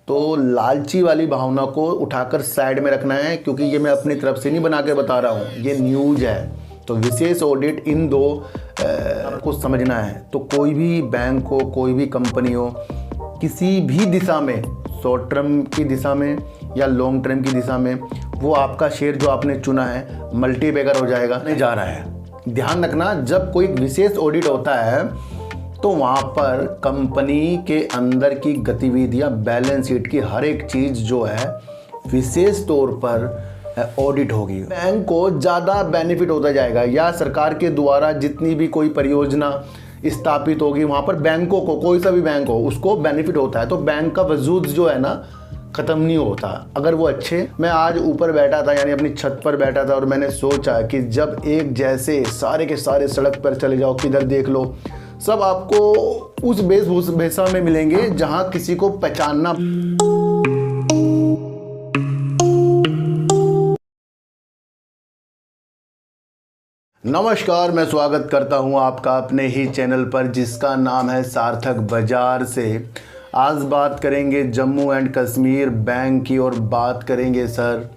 तो लालची वाली भावना को उठाकर साइड में रखना है, क्योंकि ये मैं अपनी तरफ से नहीं बना के बता रहा हूँ, ये न्यूज़ है। तो विशेष ऑडिट इन दो को समझना है। तो कोई भी बैंक हो, कोई भी कंपनी हो, किसी भी दिशा में, शॉर्ट टर्म की दिशा में या लॉन्ग टर्म की दिशा में, वो आपका शेयर जो आपने चुना है मल्टीबैगर हो जाएगा, नहीं जा रहा है। ध्यान रखना, जब कोई विशेष ऑडिट होता है तो वहाँ पर कंपनी के अंदर की गतिविधियाँ, बैलेंस शीट की हर एक चीज़ जो है विशेष तौर पर ऑडिट होगी। बैंक को ज़्यादा बेनिफिट होता जाएगा, या सरकार के द्वारा जितनी भी कोई परियोजना स्थापित होगी वहाँ पर बैंकों को, कोई सा भी बैंक हो, उसको बेनिफिट होता है। तो बैंक का वजूद जो है ना ख़त्म नहीं होता अगर वो अच्छे। मैं आज ऊपर बैठा था, यानी अपनी छत पर बैठा था, और मैंने सोचा कि जब एक जैसे सारे के सारे सड़क पर चले जाओ, किधर देख लो, सब आपको उस वेशभूषा में मिलेंगे जहां किसी को पहचानना। नमस्कार, मैं स्वागत करता हूं आपका अपने ही चैनल पर, जिसका नाम है सार्थक बाजार से। आज बात करेंगे जम्मू एंड कश्मीर बैंक की, और बात करेंगे सर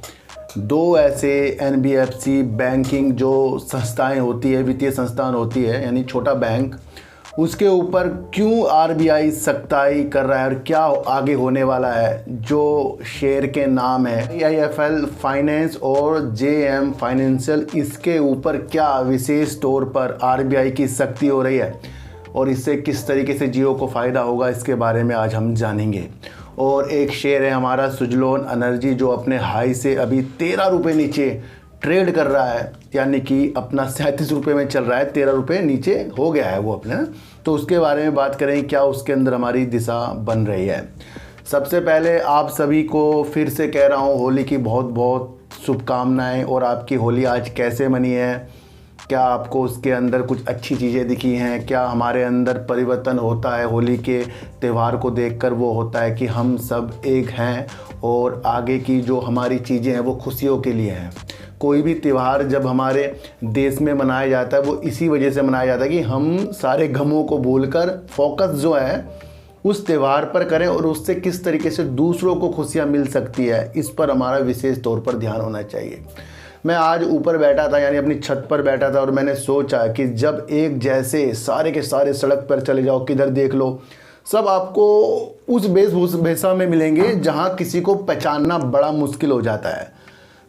दो ऐसे एनबीएफसी बैंकिंग जो संस्थाएं होती है, वित्तीय संस्थान होती है, यानी छोटा बैंक, उसके ऊपर क्यों आरबीआई सख्ताई कर रहा है और क्या आगे होने वाला है। जो शेयर के नाम है आईआईएफएल फाइनेंस और जेएम फाइनेंशियल, इसके ऊपर क्या विशेष तौर पर आरबीआई की सख्ती हो रही है और इससे किस तरीके से जियो को फ़ायदा होगा, इसके बारे में आज हम जानेंगे। और एक शेयर है हमारा सुजलोन एनर्जी, जो अपने हाई से अभी 13 रुपये नीचे ट्रेड कर रहा है, यानी कि अपना 37 रुपये में चल रहा है, 13 रुपये नीचे हो गया है वो अपने। तो उसके बारे में बात करें, क्या उसके अंदर हमारी दिशा बन रही है। सबसे पहले आप सभी को फिर से कह रहा हूँ, होली की बहुत बहुत शुभकामनाएं। और आपकी होली आज कैसे मनी है, क्या आपको उसके अंदर कुछ अच्छी चीज़ें दिखी हैं, क्या हमारे अंदर परिवर्तन होता है होली के त्यौहार को देखकर, वो होता है कि हम सब एक हैं और आगे की जो हमारी चीज़ें हैं वो खुशियों के लिए हैं। कोई भी त्यौहार जब हमारे देश में मनाया जाता है वो इसी वजह से मनाया जाता है कि हम सारे गमों को भूलकर फोकस जो है उस त्यौहार पर करें, और उससे किस तरीके से दूसरों को खुशियाँ मिल सकती है, इस पर हमारा विशेष तौर पर ध्यान होना चाहिए। मैं आज ऊपर बैठा था, यानी अपनी छत पर बैठा था, और मैंने सोचा कि जब एक जैसे सारे के सारे सड़क पर चले जाओ, किधर देख लो, सब आपको उस वेशभूषा में मिलेंगे जहां किसी को पहचानना बड़ा मुश्किल हो जाता है।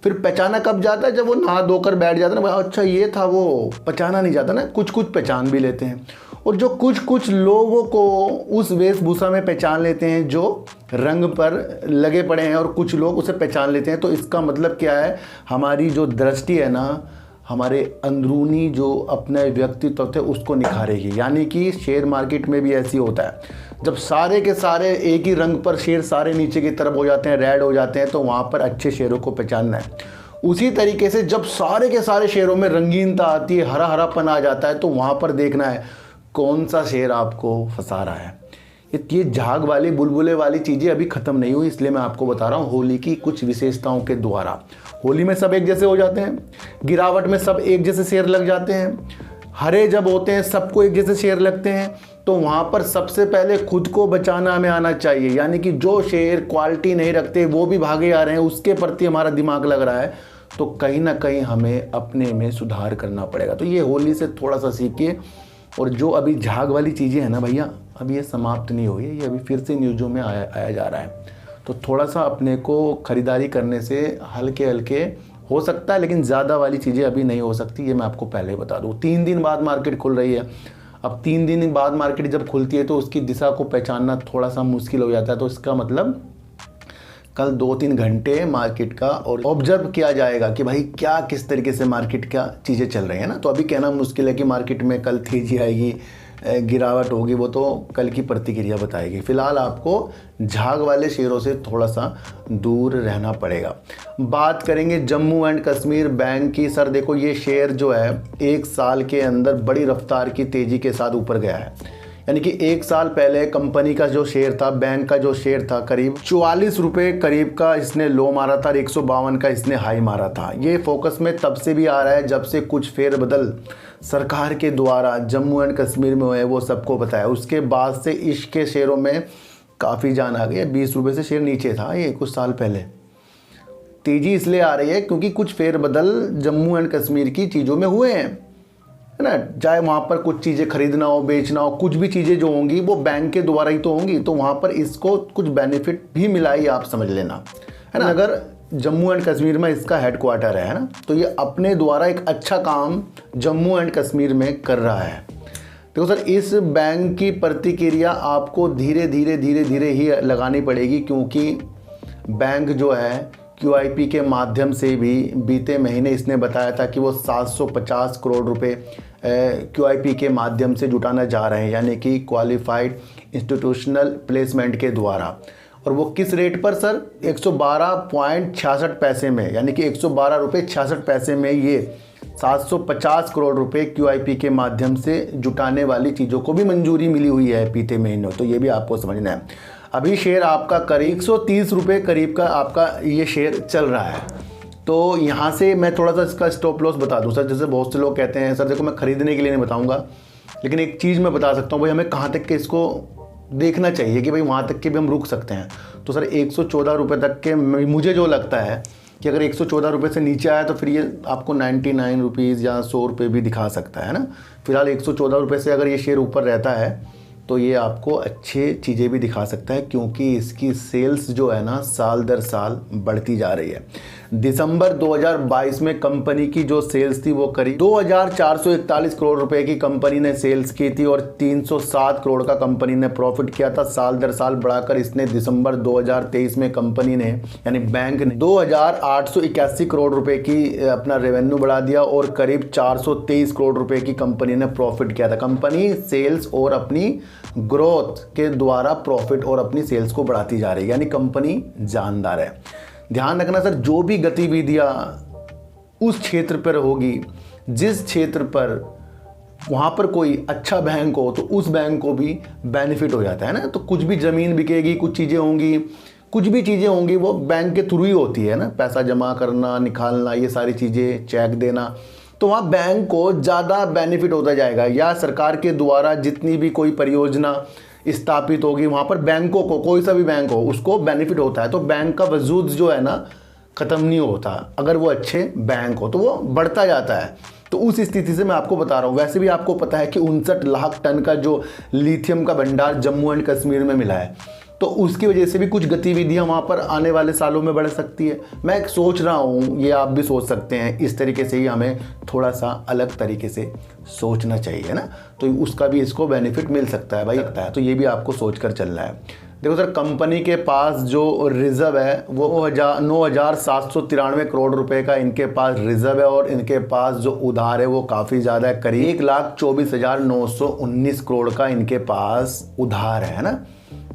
फिर पहचाना कब जाता है, जब वो नहा धोकर बैठ जाता है ना, अच्छा ये था वो, पहचाना नहीं जाता ना। कुछ कुछ पहचान भी लेते हैं, और जो कुछ लोगों को उस वेशभूषा में पहचान लेते हैं जो रंग पर लगे पड़े हैं, और कुछ लोग उसे पहचान लेते हैं। तो इसका मतलब क्या है, हमारी जो दृष्टि है ना, हमारे अंदरूनी जो अपने व्यक्तित्व थे उसको निखारेगी। यानी कि शेयर मार्केट में भी ऐसी होता है, जब सारे के सारे एक ही रंग पर शेयर सारे नीचे की तरफ हो जाते हैं, रेड हो जाते हैं, तो वहाँ पर अच्छे शेयरों को पहचानना है। उसी तरीके से जब सारे के सारे शेयरों में रंगीनता आती है, हरा हरापन आ जाता है, तो वहाँ पर देखना है कौन सा शेयर आपको फंसा रहा है। ये झाग वाली बुलबुले वाली चीज़ें अभी ख़त्म नहीं हुई, इसलिए मैं आपको बता रहा हूँ होली की कुछ विशेषताओं के द्वारा। होली में सब एक जैसे हो जाते हैं, गिरावट में सब एक जैसे शेयर लग जाते हैं, हरे जब होते हैं सबको एक जैसे शेयर लगते हैं। तो वहाँ पर सबसे पहले खुद को बचाना हमें आना चाहिए, यानी कि जो शेयर क्वालिटी नहीं रखते वो भी भागे आ रहे हैं, उसके प्रति हमारा दिमाग लग रहा है, तो कहीं ना कहीं हमें अपने में सुधार करना पड़ेगा। तो ये होली से थोड़ा सा सीखिए। और जो अभी झाग वाली चीज़ें हैं ना भैया, अभी ये समाप्त नहीं हुई है, ये अभी फिर से न्यूज़ों में आया जा रहा है। तो थोड़ा सा अपने को खरीदारी करने से हल्के हल्के हो सकता है, लेकिन ज़्यादा वाली चीज़ें अभी नहीं हो सकती, ये मैं आपको पहले बता दूँ। 3 दिन बाद मार्केट खुल रही है। अब 3 दिन बाद मार्केट जब खुलती है तो उसकी दिशा को पहचानना थोड़ा सा मुश्किल हो जाता है। तो इसका मतलब कल 2-3 घंटे मार्केट का और ऑब्जर्व किया जाएगा कि भाई क्या किस तरीके से मार्केट क्या चीज़ें चल रही हैं ना। तो अभी कहना मुश्किल है कि मार्केट में कल तेजी आएगी, गिरावट होगी, वो तो कल की प्रतिक्रिया बताएगी। फिलहाल आपको झाग वाले शेयरों से थोड़ा सा दूर रहना पड़ेगा। बात करेंगे जम्मू एंड कश्मीर बैंक की। सर देखो, ये शेयर जो है 1 साल के अंदर बड़ी रफ्तार की तेज़ी के साथ ऊपर गया है। यानी कि 1 साल पहले कंपनी का जो शेयर था, बैंक का जो शेयर था, करीब 44 रुपये करीब का इसने लो मारा था, 152 का इसने हाई मारा था। ये फोकस में तब से भी आ रहा है जब से कुछ फेरबदल सरकार के द्वारा जम्मू एंड कश्मीर में हुए, वो सबको पता है। उसके बाद से इसके शेयरों में काफ़ी जान आ गई है। 20 रुपये से शेयर नीचे था ये कुछ साल पहले। तेज़ी इसलिए आ रही है क्योंकि कुछ फेरबदल जम्मू एंड कश्मीर की चीज़ों में हुए हैं, है ना। चाहे वहाँ पर कुछ चीज़ें खरीदना हो, बेचना हो, कुछ भी चीज़ें जो होंगी वो बैंक के द्वारा ही तो होंगी, तो वहाँ पर इसको कुछ बेनिफिट भी मिला ही, आप समझ लेना, है ना। अगर जम्मू एंड कश्मीर में इसका हेडक्वार्टर है ना, तो ये अपने द्वारा एक अच्छा काम जम्मू एंड कश्मीर में कर रहा है। देखो सर, इस बैंक की प्रतिक्रिया आपको धीरे धीरे ही लगानी पड़ेगी, क्योंकि बैंक जो है QIP के माध्यम से भी बीते महीने इसने बताया था कि वो 750 करोड़ रुपए QIP के माध्यम से जुटाना जा रहे हैं, यानी कि क्वालिफाइड इंस्टीट्यूशनल प्लेसमेंट के द्वारा। और वो किस रेट पर सर? 112.66 पैसे में, यानी कि 112 रुपये 66 पैसे में ये 750 करोड़ रुपए QIP के माध्यम से जुटाने वाली चीज़ों को भी मंजूरी मिली हुई है बीते महीनों। तो ये भी आपको समझना है। अभी शेयर आपका करीब 130 रुपये करीब का आपका ये शेयर चल रहा है। तो यहाँ से मैं थोड़ा सा इसका स्टॉप लॉस बता दूँ सर। जैसे बहुत से लोग कहते हैं सर देखो मैं ख़रीदने के लिए नहीं बताऊँगा, लेकिन एक चीज़ मैं बता सकता हूँ भाई, हमें कहाँ तक के इसको देखना चाहिए कि भाई वहाँ तक के भी हम रुक सकते हैं। तो सर 114 रुपये तक के मुझे जो लगता है कि अगर 114 रुपये से नीचे आया तो फिर ये आपको 99 रुपीज़ या 100 रुपये भी दिखा सकता है ना। फिलहाल 114 रुपये से अगर ये शेयर ऊपर रहता है तो ये आपको अच्छी चीज़ें भी दिखा सकता है, क्योंकि इसकी सेल्स जो है ना साल दर साल बढ़ती जा रही है। दिसंबर 2022 में कंपनी की जो सेल्स थी वो करीब 2441 करोड़ रुपए की कंपनी ने सेल्स की थी और 307 करोड़ का कंपनी ने प्रॉफिट किया था। साल दर साल बढ़ाकर इसने दिसंबर 2023 में कंपनी ने यानी बैंक ने 2881 करोड़ रुपए की अपना रेवेन्यू बढ़ा दिया और करीब 423 करोड़ रुपए की कंपनी ने प्रॉफिट किया था। कंपनी सेल्स और अपनी ग्रोथ के द्वारा प्रॉफिट और अपनी सेल्स को बढ़ाती जा रही है, यानी कंपनी जानदार है। ध्यान रखना सर, जो भी गतिविधियां उस क्षेत्र पर होगी, जिस क्षेत्र पर वहाँ पर कोई अच्छा बैंक हो तो उस बैंक को भी बेनिफिट हो जाता है ना। तो कुछ भी ज़मीन बिकेगी, कुछ चीज़ें होंगी, कुछ भी चीज़ें होंगी वो बैंक के थ्रू ही होती है ना। पैसा जमा करना, निकालना, ये सारी चीज़ें, चेक देना, तो वहाँ बैंक को ज़्यादा बेनिफिट होता जाएगा। या सरकार के द्वारा जितनी भी कोई परियोजना स्थापित होगी वहाँ पर बैंकों को, कोई सा भी बैंक हो, उसको बेनिफिट होता है। तो बैंक का वजूद जो है ना ख़त्म नहीं होता। अगर वो अच्छे बैंक हो तो वो बढ़ता जाता है। तो उस स्थिति से मैं आपको बता रहा हूँ। वैसे भी आपको पता है कि 59 लाख टन का जो लिथियम का भंडार जम्मू एंड कश्मीर में मिला है, तो उसकी वजह से भी कुछ गतिविधियां वहाँ पर आने वाले सालों में बढ़ सकती है। मैं सोच रहा हूँ, ये आप भी सोच सकते हैं, इस तरीके से ही हमें थोड़ा सा अलग तरीके से सोचना चाहिए ना। तो उसका भी इसको बेनिफिट मिल सकता है भाई, लगता है। तो ये भी आपको सोच कर चलना है। देखो सर, कंपनी के पास जो रिजर्व है वो 9,793 करोड़ रुपए का इनके पास रिजर्व है और इनके पास जो उधार है वो काफ़ी ज़्यादा है। करीब 1,24,919 करोड़ का इनके पास उधार है ना।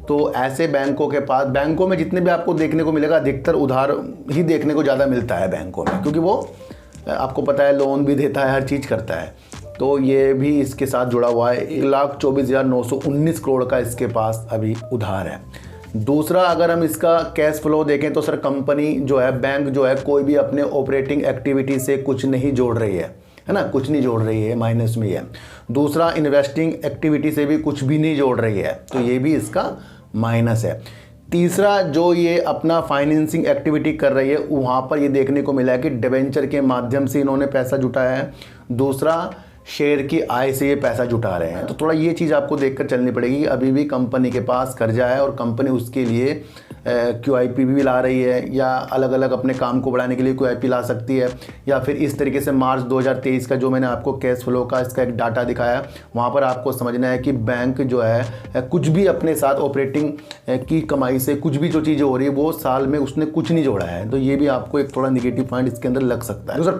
तो ऐसे बैंकों के पास, बैंकों में जितने भी आपको देखने को मिलेगा अधिकतर उधार ही देखने को ज़्यादा मिलता है बैंकों में, क्योंकि वो आपको पता है लोन भी देता है, हर चीज़ करता है। तो ये भी इसके साथ जुड़ा हुआ है। 1,24,919 करोड़ का इसके पास अभी उधार है। दूसरा, अगर हम इसका कैश फ्लो देखें तो सर कंपनी जो है, बैंक जो है, कोई भी अपने ऑपरेटिंग एक्टिविटी से कुछ नहीं जोड़ रही है ना, कुछ नहीं जोड़ रही है, माइनस में ही है। दूसरा, इन्वेस्टिंग एक्टिविटी से भी कुछ भी नहीं जोड़ रही है, तो ये भी इसका माइनस है। तीसरा, जो ये अपना फाइनेंसिंग एक्टिविटी कर रही है वहाँ पर ये देखने को मिला है कि डिबेंचर के माध्यम से इन्होंने पैसा जुटाया है। दूसरा, शेयर की आय से ये पैसा जुटा रहे हैं। तो थोड़ा ये चीज़ आपको देखकर चलनी पड़ेगी। अभी भी कंपनी के पास कर्जा है और कंपनी उसके लिए QIP भी ला रही है, या अलग अलग अपने काम को बढ़ाने के लिए QIP ला सकती है, या फिर इस तरीके से मार्च 2023 का जो मैंने आपको कैश फ्लो का इसका एक डाटा दिखाया, वहाँ पर आपको समझना है कि बैंक जो है कुछ भी अपने साथ ऑपरेटिंग की कमाई से कुछ भी जो चीज़ें हो रही है वो साल में उसने कुछ नहीं जोड़ा है। तो ये भी आपको एक थोड़ा निगेटिव पॉइंट इसके अंदर लग सकता है। तो सर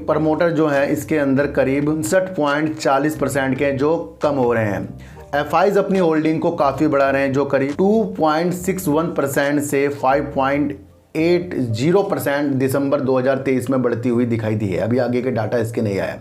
प्रमोटर जो है इसके अंदर करीब 59.40% के जो कम हो रहे हैं। FIs अपनी होल्डिंग को काफ़ी बढ़ा रहे हैं, जो करीब 2.61% से 5.80% दिसंबर 2023 में बढ़ती हुई दिखाई दी है। अभी आगे के डाटा इसके नहीं आया।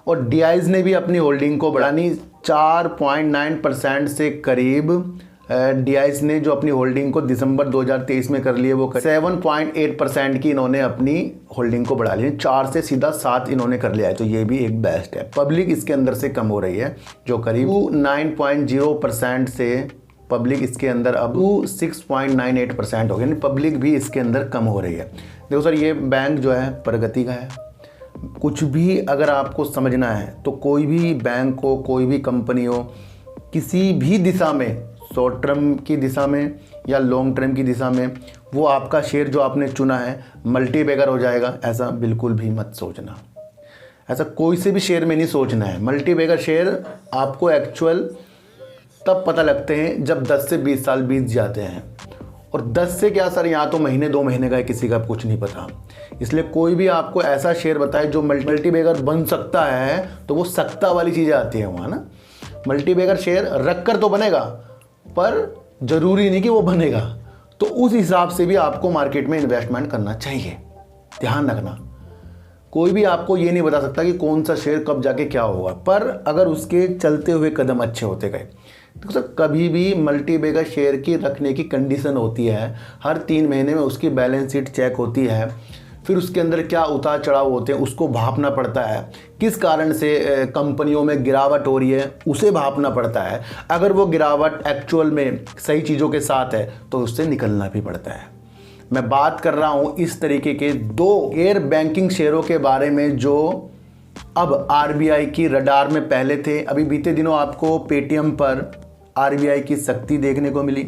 और DIs ने भी अपनी होल्डिंग को बढ़ानी 4.9% से करीब DIs ने जो अपनी होल्डिंग को दिसंबर 2023 में कर लिए वो 7.8% की इन्होंने अपनी होल्डिंग को बढ़ा ली। 4 से सीधा 7 इन्होंने कर लिया है, तो ये भी एक बेस्ट है। पब्लिक इसके अंदर से कम हो रही है, जो करीब 9.0% से पब्लिक इसके अंदर अब 6.98% हो गया, यानी पब्लिक भी इसके अंदर कम हो रही है। देखो सर, ये बैंक जो है प्रगति का है। कुछ भी अगर आपको समझना है तो कोई भी बैंक हो, कोई भी कंपनी हो, किसी भी दिशा में, शॉर्ट टर्म की दिशा में या लॉन्ग टर्म की दिशा में, वो आपका शेयर जो आपने चुना है मल्टीबैगर हो जाएगा, ऐसा बिल्कुल भी मत सोचना। ऐसा कोई से भी शेयर में नहीं सोचना है। मल्टीबैगर शेयर आपको एक्चुअल तब पता लगते हैं जब 10 से 20 साल बीत जाते हैं। और 10 से क्या सर, यहाँ तो महीने 2 महीने का है, किसी का कुछ नहीं पता। इसलिए कोई भी आपको ऐसा शेयर बताए जो मल्टीबैगर बन सकता है, तो वो सकता वाली चीज़ें आती है वहाँ ना। मल्टीबैगर शेयर रख कर तो बनेगा, पर ज़रूरी नहीं कि वो बनेगा। तो उस हिसाब से भी आपको मार्केट में इन्वेस्टमेंट करना चाहिए। ध्यान रखना, कोई भी आपको ये नहीं बता सकता कि कौन सा शेयर कब जाके क्या होगा, पर अगर उसके चलते हुए कदम अच्छे होते गए तो सर कभी भी मल्टीबैगर शेयर की रखने की कंडीशन होती है। हर 3 महीने में उसकी बैलेंस शीट चेक होती है, फिर उसके अंदर क्या उतार चढ़ाव होते हैं उसको भापना पड़ता है। किस कारण से कंपनियों में गिरावट हो रही है उसे भापना पड़ता है। अगर वो गिरावट एक्चुअल में सही चीज़ों के साथ है तो उससे निकलना भी पड़ता है। मैं बात कर रहा हूँ इस तरीके के 2 गैर बैंकिंग शेयरों के बारे में जो अब आरबीआई की रडार में पहले थे। अभी बीते दिनों आपको पेटीएम पर आरबीआई की सख्ती देखने को मिली।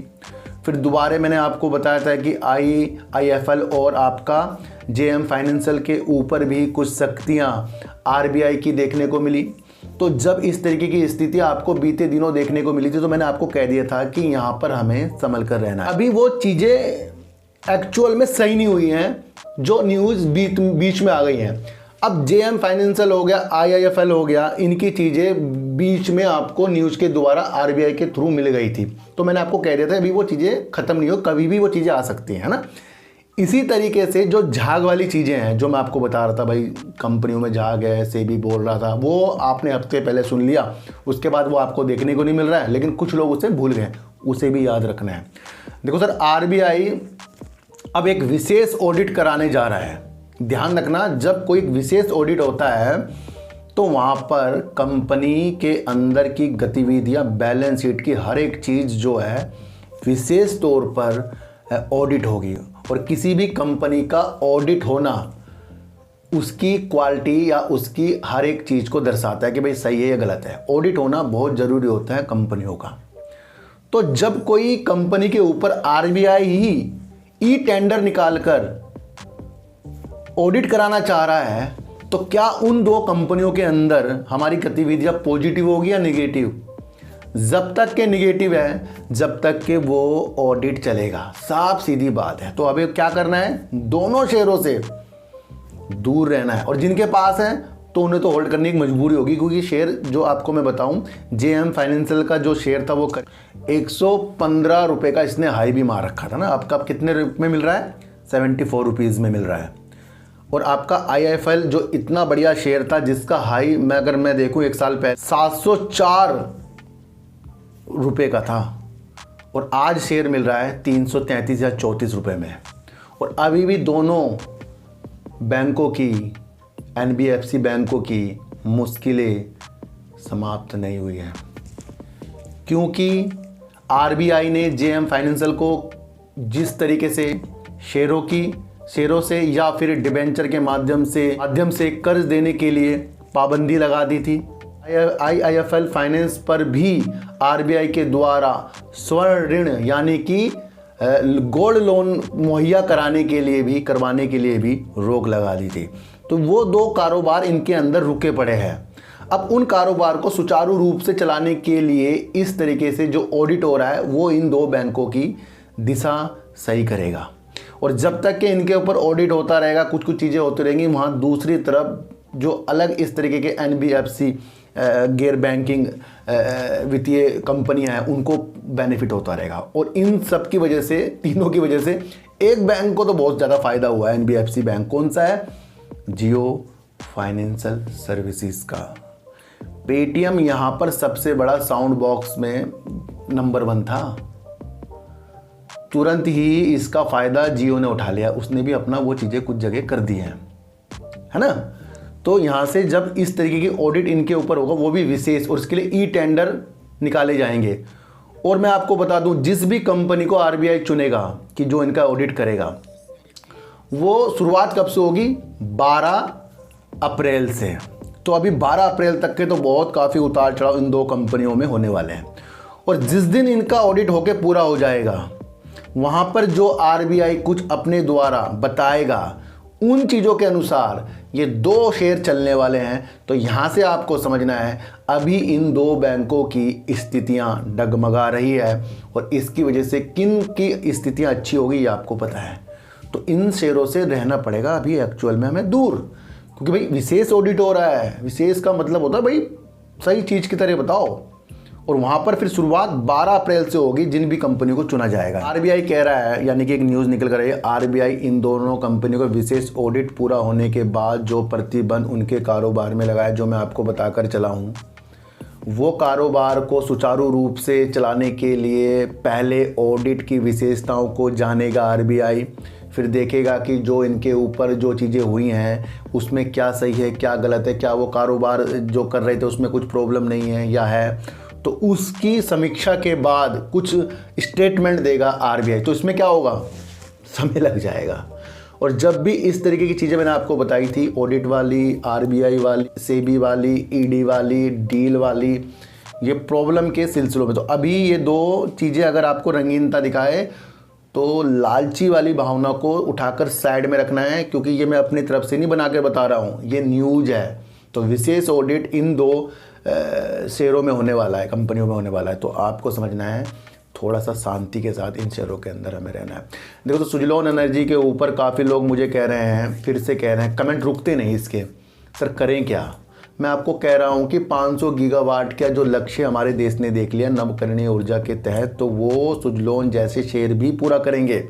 फिर दोबारा मैंने आपको बताया था कि आईआईएफएल और आपका जेएम फाइनेंशियल के ऊपर भी कुछ सख्तियां आरबीआई की देखने को मिली। तो जब इस तरीके की स्थिति आपको बीते दिनों देखने को मिली थी तो मैंने आपको कह दिया था कि यहाँ पर हमें संभल कर रहना है। अभी वो चीज़ें एक्चुअल में सही नहीं हुई हैं, जो न्यूज़ बीच में आ गई हैं। अब जेएम फाइनेंशियल हो गया, आईआईएफएल हो गया, इनकी चीज़ें बीच में आपको न्यूज़ के द्वारा आरबीआई के थ्रू मिल गई थी। तो मैंने आपको कह दिया था अभी वो चीज़ें ख़त्म नहीं हो, कभी भी वो चीज़ें आ सकती हैं, है ना। इसी तरीके से जो झाग वाली चीज़ें हैं, जो मैं आपको बता रहा था भाई कंपनियों में झाग है, सेबी बोल रहा था, वो आपने हफ्ते पहले सुन लिया, उसके बाद वो आपको देखने को नहीं मिल रहा है, लेकिन कुछ लोग उसे भूल गए, उसे भी याद रखना है। देखो सर, आरबीआई अब एक विशेष ऑडिट कराने जा रहा है। ध्यान रखना, जब कोई विशेष ऑडिट होता है तो वहाँ पर कंपनी के अंदर की गतिविधियाँ, बैलेंस शीट की हर एक चीज़ जो है विशेष तौर पर ऑडिट होगी। और किसी भी कंपनी का ऑडिट होना उसकी क्वालिटी या उसकी हर एक चीज़ को दर्शाता है कि भाई सही है या गलत है। ऑडिट होना बहुत ज़रूरी होता है कंपनियों का। तो जब कोई कंपनी के ऊपर आरबीआई ही ई टेंडर निकालकर ऑडिट कराना चाह रहा है, तो क्या उन 2 कंपनियों के अंदर हमारी गतिविधियां पॉजिटिव होगी या नेगेटिव? जब तक के नेगेटिव है, जब तक के वो ऑडिट चलेगा। साफ सीधी बात है। तो अभी क्या करना है, दोनों शेयरों से दूर रहना है। और जिनके पास है तो उन्हें तो होल्ड करने की मजबूरी होगी, क्योंकि शेयर जो आपको मैं बताऊं, जेएम फाइनेंशियल का जो शेयर था वो 115 रुपये का इसने हाई भी मार रखा था ना। आपका कितने रुपये में मिल रहा है? 74 रुपीज़ में मिल रहा है। और आपका आईआईएफएल जो इतना बढ़िया शेयर था, जिसका हाई अगर मैं देखूं 1 साल पहले 704 रुपये का था, और आज शेयर मिल रहा है 333 या 34 रुपये में। और अभी भी दोनों बैंकों की, एनबीएफसी बैंकों की मुश्किलें समाप्त नहीं हुई हैं, क्योंकि आरबीआई ने जेएम फाइनेंशियल को जिस तरीके से शेयरों से या फिर डिबेंचर के माध्यम से कर्ज देने के लिए पाबंदी लगा दी थी। आईआईएफएल फाइनेंस पर भी आरबीआई के द्वारा स्वर्ण ऋण यानी कि गोल्ड लोन मुहैया करवाने के लिए भी रोक लगा दी थी। तो वो 2 कारोबार इनके अंदर रुके पड़े हैं। अब उन कारोबार को सुचारू रूप से चलाने के लिए इस तरीके से जो ऑडिट हो रहा है वो इन 2 बैंकों की दिशा सही करेगा। और जब तक कि इनके ऊपर ऑडिट होता रहेगा, कुछ चीज़ें होती रहेंगी, वहाँ दूसरी तरफ जो अलग इस तरीके के एनबीएफसी गैर बैंकिंग वित्तीय कंपनियां हैं उनको बेनिफिट होता रहेगा। और इन सब की वजह से, तीनों की वजह से एक बैंक को तो बहुत ज़्यादा फायदा हुआ है, एनबीएफसी बैंक। कौन सा है? जियो फाइनेंशियल सर्विसेज का। पेटीएम यहाँ पर सबसे बड़ा साउंड बॉक्स में नंबर 1 था, तुरंत ही इसका फ़ायदा जियो ने उठा लिया। उसने भी अपना वो चीज़ें कुछ जगह कर दी हैं, है ना। तो यहाँ से जब इस तरीके की ऑडिट इनके ऊपर होगा, वो भी विशेष, और इसके लिए ई टेंडर निकाले जाएंगे। और मैं आपको बता दूं, जिस भी कंपनी को आरबीआई चुनेगा कि जो इनका ऑडिट करेगा, वो शुरुआत कब से होगी? 12 अप्रैल से। तो अभी 12 अप्रैल तक के तो बहुत काफ़ी उतार चढ़ाव इन दो कंपनियों में होने वाले हैं। और जिस दिन इनका ऑडिट होके पूरा हो जाएगा, वहाँ पर जो आरबीआई कुछ अपने द्वारा बताएगा, उन चीज़ों के अनुसार ये दो शेयर चलने वाले हैं। तो यहाँ से आपको समझना है, अभी इन दो बैंकों की स्थितियाँ डगमगा रही है और इसकी वजह से किन की स्थितियाँ अच्छी होगी ये आपको पता है। तो इन शेयरों से रहना पड़ेगा अभी एक्चुअल में हमें दूर, क्योंकि भाई विशेष ऑडिट हो रहा है। विशेष का मतलब होता है भाई सही चीज़ की तरह बताओ। और वहाँ पर फिर शुरुआत 12 अप्रैल से होगी जिन भी कंपनी को चुना जाएगा। आरबीआई कह रहा है, यानी कि एक न्यूज़ निकल कर रही है, आरबीआई इन दोनों कंपनियों को विशेष ऑडिट पूरा होने के बाद जो प्रतिबंध उनके कारोबार में लगाया, जो मैं आपको बताकर चला हूँ, वो कारोबार को सुचारू रूप से चलाने के लिए पहले ऑडिट की विशेषताओं को जानेगा आरबीआई। फिर देखेगा कि जो इनके ऊपर जो चीज़ें हुई हैं उसमें क्या सही है, क्या गलत है, क्या वो कारोबार जो कर रहे थे उसमें कुछ प्रॉब्लम नहीं है या है। तो उसकी समीक्षा के बाद कुछ स्टेटमेंट देगा आरबीआई। तो इसमें क्या होगा? समय लग जाएगा। और जब भी इस तरीके की चीज़ें मैंने आपको बताई थी, ऑडिट वाली, आरबीआई वाली, सेबी वाली, ईडी वाली, डील वाली, ये प्रॉब्लम के सिलसिलों में, तो अभी ये दो चीज़ें अगर आपको रंगीनता दिखाए तो लालची वाली भावना को उठाकर साइड में रखना है, क्योंकि ये मैं अपनी तरफ से नहीं बना के बता रहा हूँ, ये न्यूज़ है। तो विशेष ऑडिट इन दो शेयरों में होने वाला है, कंपनियों में होने वाला है। तो आपको समझना है, थोड़ा सा शांति के साथ इन शेयरों के अंदर हमें रहना है। देखो, तो सुजलॉन एनर्जी के ऊपर काफ़ी लोग मुझे कह रहे हैं, फिर से कह रहे हैं, कमेंट रुकते नहीं इसके, सर करें क्या? मैं आपको कह रहा हूं कि 500 गीगावाट का जो लक्ष्य हमारे देश ने देख लिया नवकरणीय ऊर्जा के तहत, तो वो सुजलॉन जैसे शेयर भी पूरा करेंगे।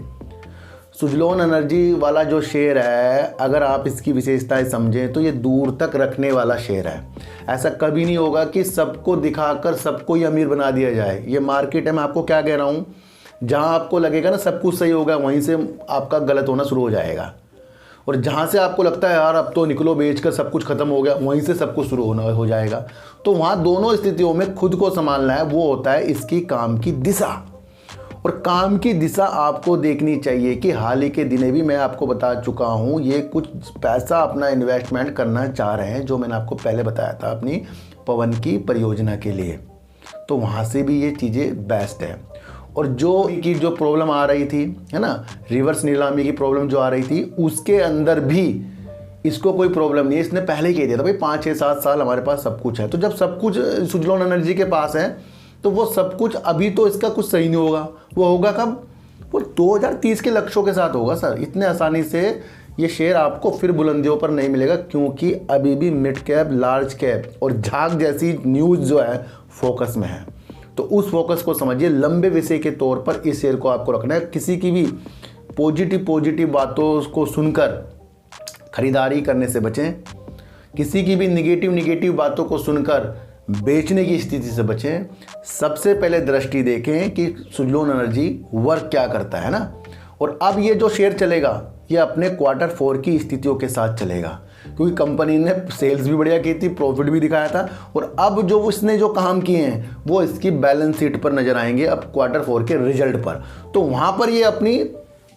सुजलॉन एनर्जी वाला जो शेयर है, अगर आप इसकी विशेषताएं समझें तो ये दूर तक रखने वाला शेयर है। ऐसा कभी नहीं होगा कि सबको दिखाकर सबको ही अमीर बना दिया जाए। ये मार्केट है, मैं आपको क्या कह रहा हूँ, जहाँ आपको लगेगा ना सब कुछ सही होगा, वहीं से आपका गलत होना शुरू हो जाएगा। और जहाँ से आपको लगता है यार अब तो निकलो बेचकर सब कुछ खत्म हो गया, वहीं से सब कुछ शुरू होना हो जाएगा। तो वहाँ दोनों स्थितियों में खुद को संभालना है। वो होता है इसकी काम की दिशा। और काम की दिशा आपको देखनी चाहिए कि हाल ही के दिने भी मैं आपको बता चुका हूँ, ये कुछ पैसा अपना इन्वेस्टमेंट करना चाह रहे हैं, जो मैंने आपको पहले बताया था अपनी पवन की परियोजना के लिए। तो वहाँ से भी ये चीज़ें बेस्ट है। और जो प्रॉब्लम आ रही थी, है ना, रिवर्स नीलामी की प्रॉब्लम जो आ रही थी, उसके अंदर भी इसको कोई प्रॉब्लम नहीं है। इसने पहले ही कह दिया था भाई 5, 6, 7 साल हमारे पास सब कुछ है। तो जब सब कुछ सुजलॉन एनर्जी के पास है तो वो सब कुछ, अभी तो इसका कुछ सही नहीं होगा। वो होगा कब? वो 2030 के लक्ष्यों के साथ होगा सर। इतने आसानी से ये शेयर आपको फिर बुलंदियों पर नहीं मिलेगा, क्योंकि अभी भी मिड कैप, लार्ज कैप और झाग जैसी न्यूज़ जो है फोकस में है। तो उस फोकस को समझिए। लंबे विषय के तौर पर इस शेयर को आपको रखना है। किसी की भी पॉजिटिव बातों को सुनकर खरीदारी करने से बचें। किसी की भी निगेटिव बातों को सुनकर बेचने की स्थिति से बचें। सबसे पहले दृष्टि देखें कि सुजलॉन एनर्जी वर्क क्या करता है ना। और अब ये जो शेयर चलेगा ये अपने Q4 की स्थितियों के साथ चलेगा, क्योंकि कंपनी ने सेल्स भी बढ़िया की थी, प्रॉफिट भी दिखाया था। और अब जो उसने जो काम किए हैं वो इसकी बैलेंस शीट पर नजर आएंगे, अब Q4 के रिजल्ट पर। तो वहाँ पर ये अपनी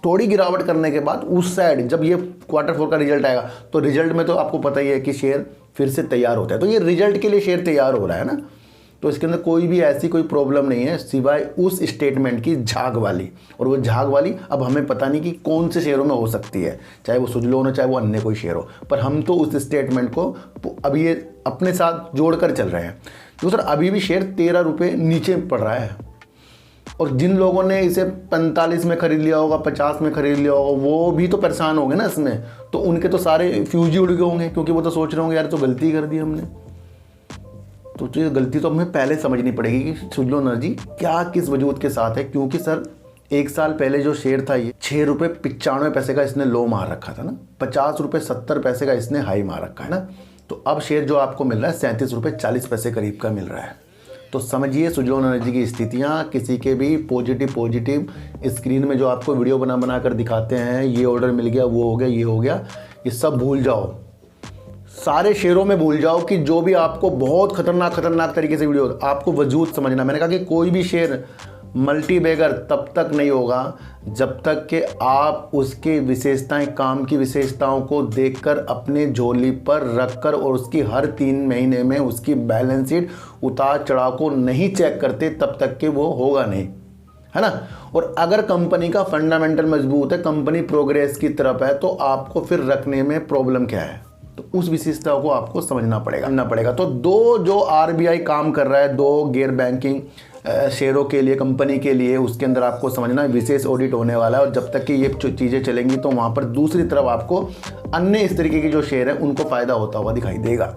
थोड़ी गिरावट करने के बाद उस साइड जब ये Q4 का रिजल्ट आएगा, तो रिजल्ट में तो आपको पता ही है कि शेयर फिर से तैयार होता है। तो ये रिजल्ट के लिए शेयर तैयार हो रहा है ना। तो इसके अंदर कोई भी ऐसी कोई प्रॉब्लम नहीं है सिवाय उस स्टेटमेंट की, झाग वाली। और वो झाग वाली अब हमें पता नहीं कि कौन से शेयरों में हो सकती है, चाहे वो सुजलॉन हो चाहे वो अन्य कोई शेयर हो, पर हम तो उस स्टेटमेंट को अभी ये अपने साथ जोड़कर चल रहे हैं। तो सर अभी भी शेयर 13 रुपये नीचे पड़ रहा है। और जिन लोगों ने इसे 45 में खरीद लिया होगा, 50 में खरीद लिया होगा, वो भी तो परेशान होंगे ना इसमें। तो उनके तो सारे फ्यूज ही उड़ गए होंगे, क्योंकि वो तो सोच रहे होंगे यार तो गलती कर दी हमने। तो ये गलती तो हमें पहले समझनी पड़ेगी कि सुजलॉन एनर्जी क्या किस वजूद के साथ है। क्योंकि सर 1 साल पहले जो शेयर था ये 6 रुपये 95 पैसे का इसने लो मार रखा था ना, 50 रुपये 70 पैसे का इसने हाई मार रखा है ना। तो अब शेयर जो आपको मिल रहा है 37 रुपये 40 पैसे करीब का मिल रहा है। तो समझिए सुजलॉन एनर्जी की स्थितियाँ। किसी के भी पॉजिटिव स्क्रीन में जो आपको वीडियो बना कर दिखाते हैं, ये ऑर्डर मिल गया, वो हो गया, ये हो गया, ये सब भूल जाओ। सारे शेयरों में भूल जाओ कि जो भी आपको बहुत खतरनाक तरीके से वीडियो, आपको वजूद समझना। मैंने कहा कि कोई भी शेयर मल्टी बैगर तब तक नहीं होगा जब तक कि आप उसकी विशेषताएं, काम की विशेषताओं को देखकर अपने झोली पर रखकर और उसकी हर 3 महीने में उसकी बैलेंस शीट उतार चढ़ाव को नहीं चेक करते, तब तक कि वो होगा नहीं, है ना। और अगर कंपनी का फंडामेंटल मजबूत है, कंपनी प्रोग्रेस की तरफ है, तो आपको फिर रखने में प्रॉब्लम क्या है, तो उस विशेषता को आपको समझना पड़ेगा। तो दो जो आरबीआई काम कर रहा है, 2 गैर बैंकिंग शेयरों के लिए, कंपनी के लिए, उसके अंदर आपको समझना है विशेष ऑडिट होने वाला है। और जब तक कि ये चीज़ें चलेंगी तो वहाँ पर दूसरी तरफ आपको अन्य इस तरीके के जो शेयर हैं उनको फ़ायदा होता हुआ दिखाई देगा,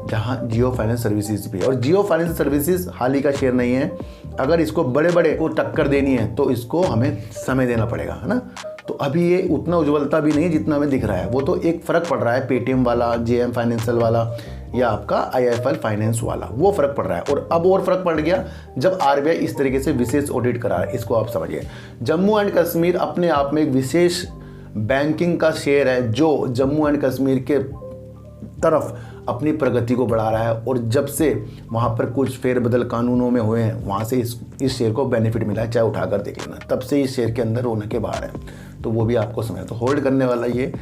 जहाँ जियो फाइनेंस सर्विसेज भी है। और जियो फाइनेंस सर्विसेज हाल ही का शेयर नहीं है, अगर इसको बड़े को टक्कर देनी है तो इसको हमें समय देना पड़ेगा, है ना। तो अभी ये उतना उज्ज्वलता भी नहीं जितना हमें दिख रहा है। वो तो एक फ़र्क पड़ रहा है, पेटीएम वाला, जेएम फाइनेंशियल वाला या आपका आईआईएफएल फाइनेंस वाला, वो फ़र्क पड़ रहा है। और अब और फ़र्क पड़ गया जब आरबीआई इस तरीके से विशेष ऑडिट करा रहा है। इसको आप समझिए, जम्मू एंड कश्मीर अपने आप में एक विशेष बैंकिंग का शेयर है जो जम्मू एंड कश्मीर के तरफ अपनी प्रगति को बढ़ा रहा है। और जब से वहाँ पर कुछ फेरबदल कानूनों में हुए हैं, वहाँ से इस शेयर को बेनिफिट मिला है, चाहे उठाकर देख लेना, तब से इस शेयर के अंदर होने के बाहर है। तो वो भी आपको समझ, तो होल्ड करने वाला ये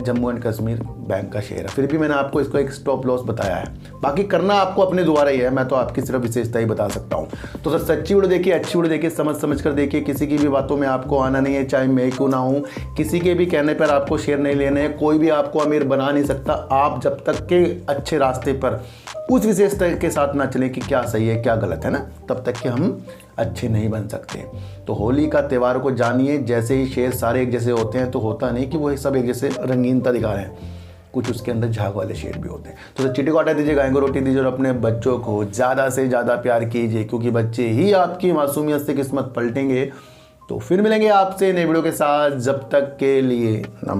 जम्मू एंड कश्मीर बैंक का शेयर है। फिर भी मैंने आपको इसको एक स्टॉप लॉस बताया है, बाकी करना आपको अपने द्वारा ही है, मैं तो आपकी सिर्फ विशेषता ही बता सकता हूँ। तो सर सच्ची वीडियो देखिए, अच्छी वीडियो देखिए, समझ कर देखिए, किसी की भी बातों में आपको आना नहीं है, चाहे मैं क्यों ना हूँ, किसी के भी कहने पर आपको शेयर नहीं लेने हैं, कोई भी आपको अमीर बना नहीं सकता। आप जब तक के अच्छे रास्ते पर उस विशेषता के साथ ना चलें कि क्या सही है क्या गलत है ना, तब तक कि हम अच्छे नहीं बन सकते। तो होली का त्यौहार को जानिए, जैसे ही शेर सारे एक जैसे होते हैं तो होता नहीं कि वो सब एक जैसे रंगीनता दिखा रहे हैं, कुछ उसके अंदर झाग वाले शेर भी होते हैं। तो चिट्टी को हटा दीजिए, गाय को रोटी दीजिए और अपने बच्चों को ज़्यादा से ज़्यादा प्यार कीजिए, क्योंकि बच्चे ही आपकी मासूमियत से किस्मत पलटेंगे। तो फिर मिलेंगे आपसे नई वीडियो के साथ, जब तक के लिए नमस्कार।